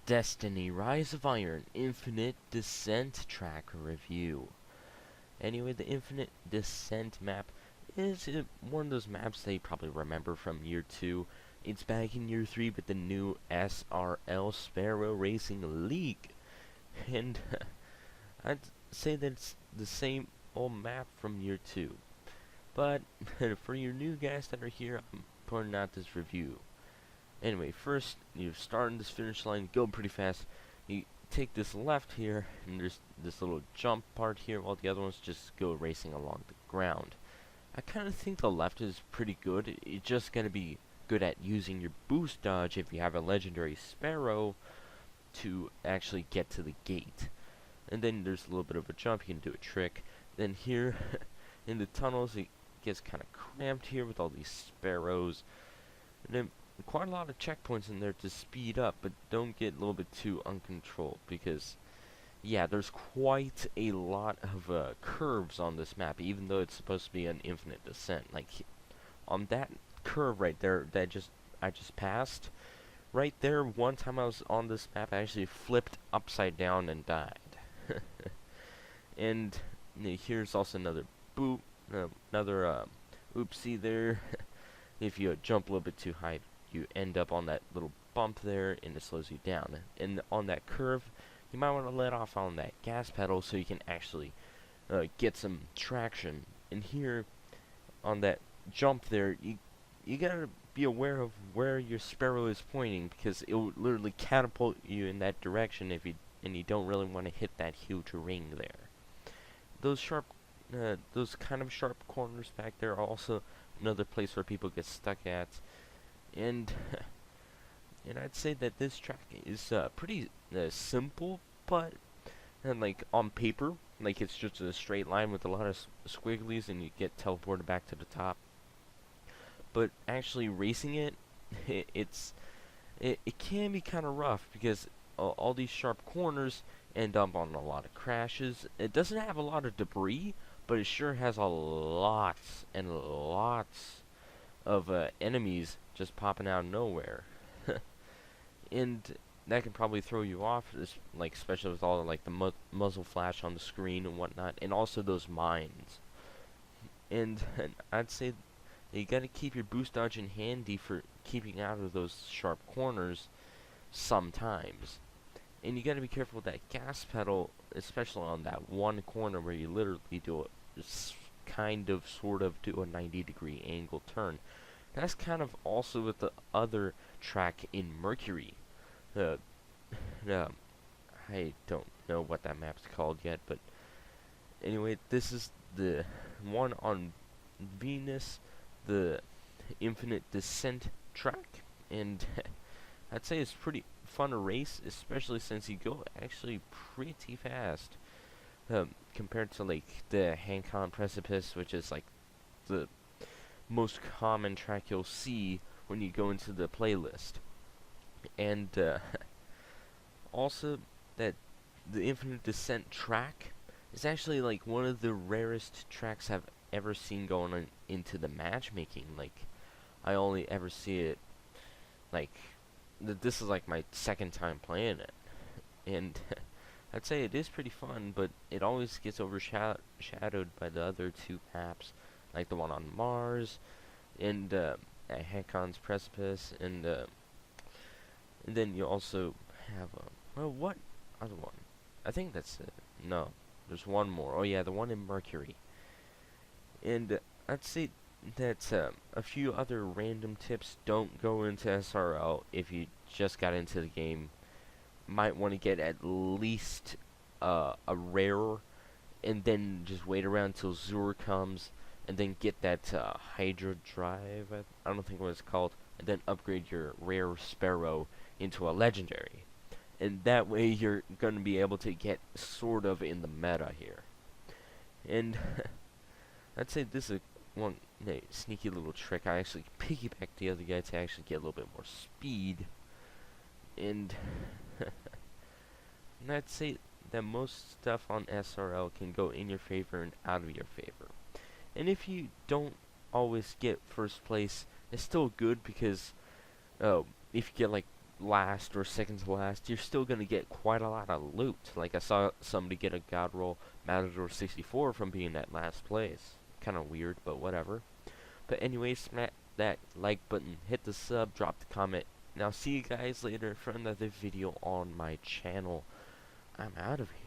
Destiny Rise of Iron Infinite Descent track review. Anyway, the Infinite Descent map is one of those maps that you probably remember from year 2. It's back in year 3 with the new SRL Sparrow Racing League. And I'd say that it's the same old map from year 2. But for your new guys that are here, I'm putting out this review. Anyway, first, you start in this finish line, go pretty fast. You take this left here, and there's this little jump part here, while the other ones just go racing along the ground. I kind of think the left is pretty good. It's just going to be good at using your boost dodge if you have a legendary Sparrow to actually get to the gate. And then there's a little bit of a jump, you can do a trick. Then here, in the tunnels, it gets kind of cramped here with all these Sparrows. And then quite a lot of checkpoints in there to speed up, but don't get a little bit too uncontrolled, because yeah, there's quite a lot of curves on this map, even though it's supposed to be an infinite descent. Like on that curve right there that I just passed, right there, one time I was on this map, I actually flipped upside down and died. And here's also another boop, another oopsie there. If you jump a little bit too high, you end up on that little bump there, and it slows you down. And on that curve, you might want to let off on that gas pedal so you can actually get some traction. And here, on that jump there, you gotta be aware of where your Sparrow is pointing, because it will literally catapult you in that direction if you don't really want to hit that huge ring there. Those kind of sharp corners back there are also another place where people get stuck at. And I'd say that this track is pretty simple, but like on paper, like it's just a straight line with a lot of squigglies, and you get teleported back to the top. But actually racing it, it can be kind of rough, because all these sharp corners end up on a lot of crashes. It doesn't have a lot of debris, but it sure has a lots and lots of enemies just popping out of nowhere. And that can probably throw you off, like especially with all like the muzzle flash on the screen and whatnot, and also those mines. And I'd say that you gotta keep your boost dodge in handy for keeping out of those sharp corners sometimes. And you gotta be careful with that gas pedal, especially on that one corner where you literally do sort of do a 90-degree angle turn. That's kind of also with the other track in Mercury. I don't know what that map's called yet, but anyway, this is the one on Venus, the Infinite Descent track, and I'd say it's pretty fun to race, especially since you go actually pretty fast compared to like the Hancon Precipice, which is like the most common track you'll see when you go into the playlist. And also that the Infinite Descent track is actually like one of the rarest tracks I've ever seen going on into the matchmaking. Like I only ever see it like this is like my second time playing it, and I'd say it is pretty fun, but it always gets overshadowed by the other two maps, like the one on Mars, and Hancon's Precipice, and then you also have well, what other one? I think that's it. No, there's one more. Oh yeah, the one in Mercury. And I'd say that a few other random tips: don't go into SRL if you just got into the game. Might want to get at least a rare, and then just wait around till Zur comes, and then get that Hydra Drive, I don't think what it's called, and then upgrade your rare Sparrow into a legendary. And that way you're going to be able to get sort of in the meta here. And I'd say this is one sneaky little trick. I actually piggybacked the other guy to actually get a little bit more speed. And I'd say that most stuff on SRL can go in your favor and out of your favor. And if you don't always get first place, it's still good, because if you get like last or second to last, you're still gonna get quite a lot of loot. Like I saw somebody get a God Roll Matador 64 from being at last place. Kind of weird, but whatever. But anyway, smack that like button, hit the sub, drop the comment. Now see you guys later for another video on my channel. I'm out of here.